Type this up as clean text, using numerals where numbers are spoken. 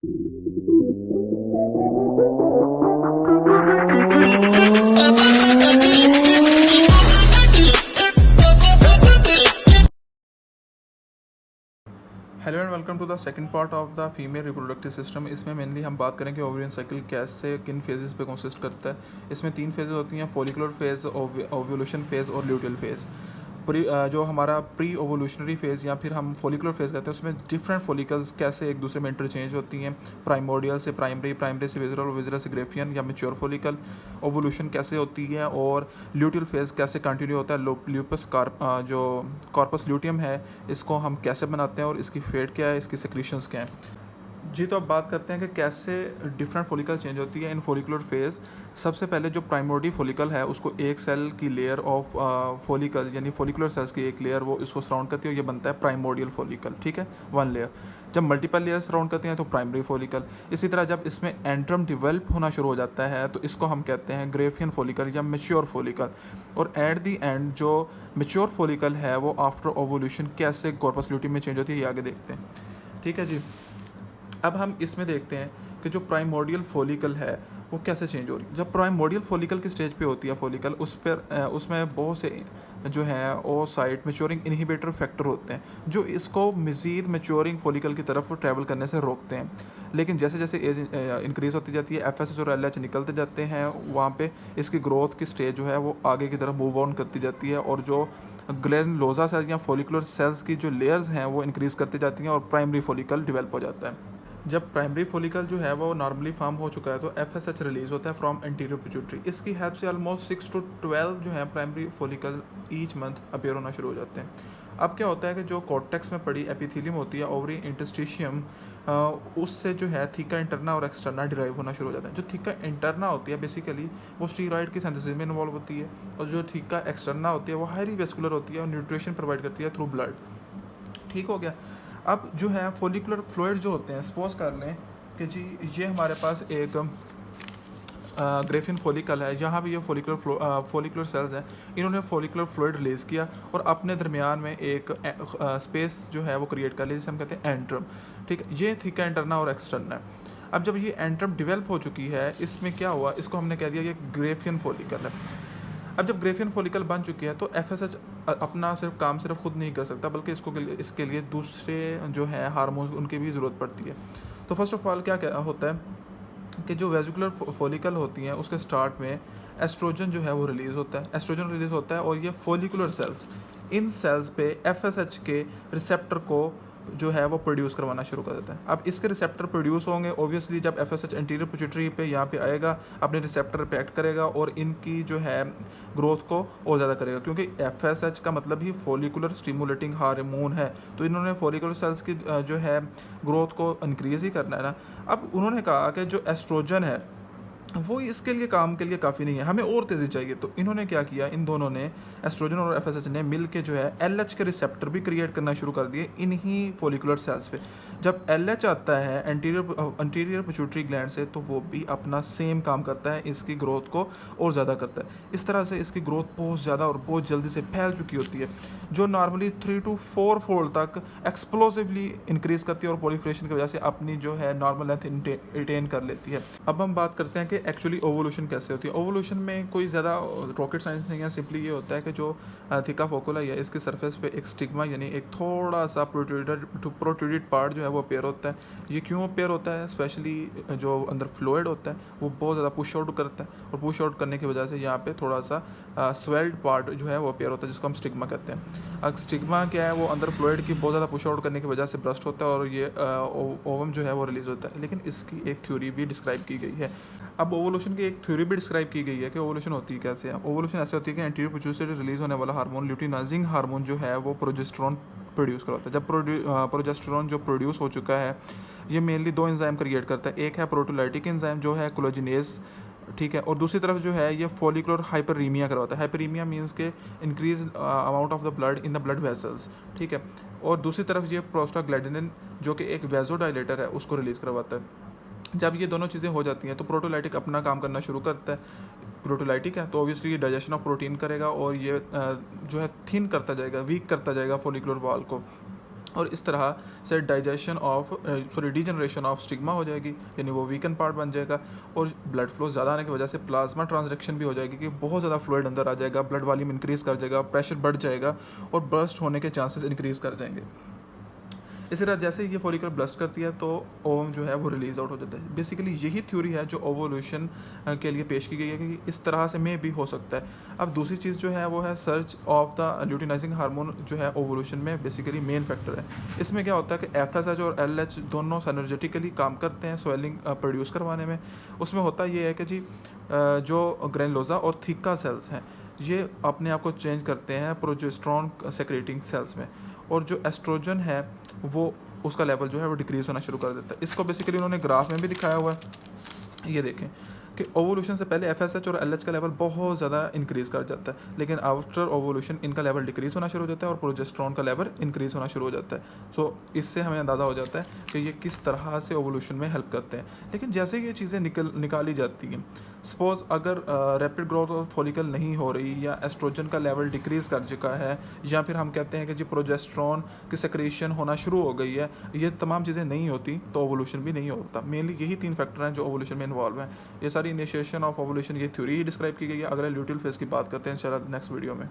Hello and welcome to the second part of the female reproductive system. इसमें mainly हम बात करेंगे ovarian cycle कैसे किन फेजेस पे कंसिस्ट करता है। इसमें 3 फेजेस होती हैं, फॉलिकुलर फेज, ओव्यूलेशन फेज और ल्यूटियल फेज। जो हमारा प्री ओवोल्यूशनरी फेज़ या फिर हम फॉलिकुलर फेज़ कहते हैं, उसमें डिफरेंट फॉलिकल्स कैसे एक दूसरे में इंटरचेंज होती हैं, प्राइमोडियल से प्राइमरी, प्राइमरी से विजरल, विजरल से ग्रेफियन या मेच्योर फॉलिकल, ओवोल्यूशन कैसे होती है, और ल्यूटियल फेज़ कैसे कंटिन्यू होता है। ल्यूपस जो कॉर्पस ल्यूटियम है, इसको हम कैसे बनाते हैं और इसकी फेट क्या है, इसकी सेक्रीशंस क्या हैं। जी, तो अब बात करते हैं कि कैसे डिफरेंट फॉलिकल चेंज होती है इन फॉलिकुलर फेज़। सबसे पहले जो प्राइमोर्डी फॉलिकल है, उसको एक सेल की लेयर ऑफ फॉलिकल यानी फॉलिकुलर सेल्स की एक लेयर वो इसको सराउंड करती है और ये बनता है प्राइमोर्डियल फॉलिकल। ठीक है, वन लेयर। जब मल्टीपल लेयर सराउंड करती हैं तो प्राइमरी फॉलिकल। इसी तरह जब इसमें एंट्रम डिवेल्प होना शुरू हो जाता है तो इसको हम कहते हैं ग्रेफियन फॉलिकल या मेच्योर फॉलिकल। और एट दी एंड जो मेच्योर फॉलिकल है वो आफ्टर ओवोल्यूशन कैसे कॉर्पस ल्यूटियम में चेंज होती है, ये आगे देखते हैं। ठीक है जी, अब हम इसमें देखते हैं कि जो प्राइमोर्डियल फॉलिकल है वो कैसे चेंज हो रही है। जब प्राइमोर्डियल फॉलिकल की स्टेज पे होती है फॉलिकल, उसमें बहुत से जो हैं ओ साइट मेच्योरिंग इनहिबिटर फैक्टर होते हैं जो इसको मज़ीद मेच्योरिंग फॉलिकल की तरफ ट्रैवल करने से रोकते हैं। लेकिन जैसे जैसे एज इंक्रीज़ होती जाती है, FSH और LH निकलते जाते हैं, वहाँ पे इसकी ग्रोथ की स्टेज जो है वो आगे की तरफ मूव ऑन करती जाती है और जो ग्लैंडुलोसा सेल्स या फॉलिकुलर सेल्स की जो लेयर्स हैं वो इंक्रीज़ करती जाती हैं और प्राइमरी फॉलिकल डेवलप हो जाता है। जब प्राइमरी फॉलिकल जो है वो नॉर्मली फॉर्म हो चुका है तो FSH रिलीज होता है फ्रॉम एंटीरियर पिट्यूटरी। इसकी हेल्प से ऑलमोस्ट 6 to 12 जो है primary follicle each month appear होना शुरू हो जाते हैं। अब क्या होता है कि जो कॉर्टेक्स में पड़ी एपिथेलियम होती है, ओवरी इंटरस्टिशियम, उससे जो है थीका इंटरना और एक्सटर्ना डिराइव होना शुरू हो जाता है। जो थीका इंटरना होती है बेसिकली वो स्टीरॉयड की सिंथेसिस में इन्वॉल्व होती है, और जो थीका एक्सटर्ना होती है वो हाईली वेस्कुलर होती है और न्यूट्रिशन प्रोवाइड करती है थ्रू ब्लड। ठीक हो गया। अब जो है फॉलिकुलर फ्लूइड जो होते हैं, सपोज कर लें कि जी ये हमारे पास एक ग्रेफिन फॉलिकल है, यहाँ भी ये फॉलिकुलर सेल्स हैं, इन्होंने फॉलिकुलर फ्लूइड रिलीज़ किया और अपने दरमियान में एक स्पेस जो है वो क्रिएट कर लिया जिसे हम कहते हैं एंट्रम। ठीक है, ये थीका इंटरना और एक्सटर्ना है। अब जब ये एंट्रम डेवलप हो चुकी है, इसमें क्या हुआ, इसको हमने कह दिया ये ग्रेफियन फॉलिकल है। अब जब ग्रेफियन फॉलिकल बन चुकी है तो FSH अपना काम सिर्फ खुद नहीं कर सकता, बल्कि इसके लिए दूसरे जो है हार्मोन्स उनकी भी ज़रूरत पड़ती है। तो फर्स्ट ऑफ ऑल क्या होता है कि जो वेजिकुलर फॉलिकल होती हैं उसके स्टार्ट में एस्ट्रोजन जो है वो रिलीज़ होता है। एस्ट्रोजन रिलीज़ होता है और ये फॉलिकुलर सेल्स, इन सेल्स पे FSH के रिसेप्टर को जो है वो प्रोड्यूस करवाना शुरू कर देता है। अब इसके रिसेप्टर प्रोड्यूस होंगे ऑब्वियसली जब FSH एंटीरियर पिट्यूटरी पे यहाँ पे आएगा, अपने रिसेप्टर पे एक्ट करेगा और इनकी जो है ग्रोथ को और ज़्यादा करेगा, क्योंकि FSH का मतलब ही फॉलिकुलर स्टिमुलेटिंग हार्मोन है। तो इन्होंने फॉलिकुलर सेल्स की जो है ग्रोथ को इंक्रीज़ ही करना है ना। अब उन्होंने कहा कि जो एस्ट्रोजन है वो इसके लिए काम के लिए काफ़ी नहीं है, हमें और तेज़ी चाहिए। तो इन्होंने क्या किया, इन दोनों ने एस्ट्रोजन और FSH ने मिल के जो है LH के रिसेप्टर भी क्रिएट करना शुरू कर दिए इन्हीं फॉलिकुलर सेल्स पे। जब LH आता है एंटीरियर पिट्यूटरी ग्लैंड से तो वो भी अपना सेम काम करता है, इसकी ग्रोथ को और ज़्यादा करता है। इस तरह से इसकी ग्रोथ बहुत ज़्यादा और बहुत जल्दी से फैल चुकी होती है, जो नॉर्मली 3 to 4 फोल्ड तक एक्सप्लोसिवली इंक्रीज़ करती है और प्रोलिफरेशन की वजह से अपनी जो है नॉर्मल लेंथ अटेन कर लेती है। अब हम बात करते हैं कि एक्चुअली ओवोल्यूशन कैसे होती है। ओवोल्यूशन में कोई ज़्यादा रॉकेट साइंस नहीं है, सिंपली ये होता है कि जो थीका फोकुला है इसके सरफेस पे एक स्टिग्मा यानी एक थोड़ा सा प्रोट्रूडेड पार्ट जो है वो अपेयर होता है। ये क्यों अपेयर होता है, स्पेशली जो अंदर फ्लूइड होता है वो बहुत ज़्यादा पुश आउट करता है, और पुश आउट करने की वजह से यहाँ पे थोड़ा सा स्वेल्ड पार्ट जो है वो अपेयर होता है, जिसको हम स्टिग्मा कहते हैं। अब स्टिग्मा क्या है, वो अंदर फ्लूइड की बहुत ज़्यादा पुश आउट करने की वजह से ब्रस्ट होता है और ये ओवम जो है वो रिलीज़ होता है। लेकिन इसकी एक थ्योरी भी डिस्क्राइब की गई है। अब ओवोल्यूशन की एक थ्योरी भी डिस्क्राइब की गई है कि ओवोल्यूशन होती है कैसे है। ओवोल्यूशन ऐसे होती है कि एंटीरियर पिट्यूटरी से रिलीज होने वाला हार्मोन ल्यूटिनाइजिंग हार्मोन जो है वो प्रोजेस्टेरोन प्रोड्यूस करवाता है। जब प्रोजेस्टेरोन जो प्रोड्यूस हो चुका है, ये मेनली 2 एंजाइम क्रिएट करता है। एक है प्रोटोलाइटिक एंजाइम जो है कोलेजिनेज, ठीक है, और दूसरी तरफ जो है ये फॉलिकुलर हाइपरीमिया करवाता है। हाइपरीमिया मीन्स के increase amount of the blood in the blood vessels, ठीक है। और दूसरी तरफ ये प्रोस्टाग्लैंडिन जो कि एक वेजोडाइलेटर है उसको रिलीज़ करवाता है। जब ये दोनों चीज़ें हो जाती हैं तो प्रोटोलाइटिक अपना काम करना शुरू करता है। प्रोटोलाइटिक है तो ऑब्वियसली ये डाइजेशन ऑफ प्रोटीन करेगा और ये जो है थिन करता जाएगा, वीक करता जाएगा फॉलिकुलर वॉल को। और इस तरह से digestion of degeneration of stigma हो जाएगी, यानी वो वीकन पार्ट बन जाएगा। और ब्लड फ्लो ज़्यादा आने की वजह से प्लाज्मा ट्रांसडक्शन भी हो जाएगी कि बहुत ज़्यादा फ्लूइड अंदर आ जाएगा, ब्लड वॉल्यूम इंक्रीज़ कर जाएगा, प्रेशर बढ़ जाएगा और बर्स्ट होने के चांसेस इंक्रीज़ कर जाएंगे। इसी तरह जैसे ये फॉलिकल ब्लस्ट करती है तो ओवम जो है वो रिलीज आउट हो जाता है। बेसिकली यही थ्योरी है जो ओवोल्यूशन के लिए पेश की गई है कि इस तरह से में भी हो सकता है। अब दूसरी चीज़ जो है वो है search of the luteinizing hormone, जो है ओवोल्यूशन में बेसिकली मेन फैक्टर है। इसमें क्या होता है कि FSH और LH दोनों सिनर्जेटिकली काम करते हैं स्वेलिंग प्रोड्यूस करवाने में। उसमें होता ये है कि जी जो ग्रैनुलोसा और थिका सेल्स हैं ये अपने आप को चेंज करते हैं प्रोजेस्टेरॉन सेक्रेटिंग सेल्स में, और जो एस्ट्रोजन है वो उसका लेवल जो है वो डिक्रीज होना शुरू कर देता है। इसको बेसिकली उन्होंने ग्राफ में भी दिखाया हुआ है। ये देखें कि ओवोल्यूशन से पहले FSH और LH का लेवल बहुत ज़्यादा इंक्रीज़ कर जाता है, लेकिन आफ्टर ओवोल्यूशन इनका लेवल डिक्रीज़ होना शुरू हो जाता है और प्रोजेस्टेरॉन का लेवल इंक्रीज़ होना शुरू हो जाता है। सो इससे हमें अंदाज़ा हो जाता है कि ये किस तरह से ओवोल्यूशन में हेल्प करते हैं। लेकिन जैसे ये चीज़ें निकाली जाती हैं, सपोज अगर रैपिड ग्रोथ ऑफ फॉलिकल नहीं हो रही या एस्ट्रोजन का लेवल डिक्रीज़ कर चुका है, या फिर हम कहते हैं कि जी प्रोजेस्टेरॉन की सेक्रेशन होना शुरू हो गई है, ये तमाम चीज़ें नहीं होती तो ओवोल्यूशन भी नहीं होता। मेनली यही 3 फैक्टर हैं जो ओवोल्यूशन में इन्वॉल्व हैं। ये सारी इनिशिएशन ऑफ ओवोल्यूशन ये थ्योरी डिस्क्राइब की गई है। अगले ल्यूटिल फेज की बात करते हैं इंशाल्लाह नेक्स्ट वीडियो में।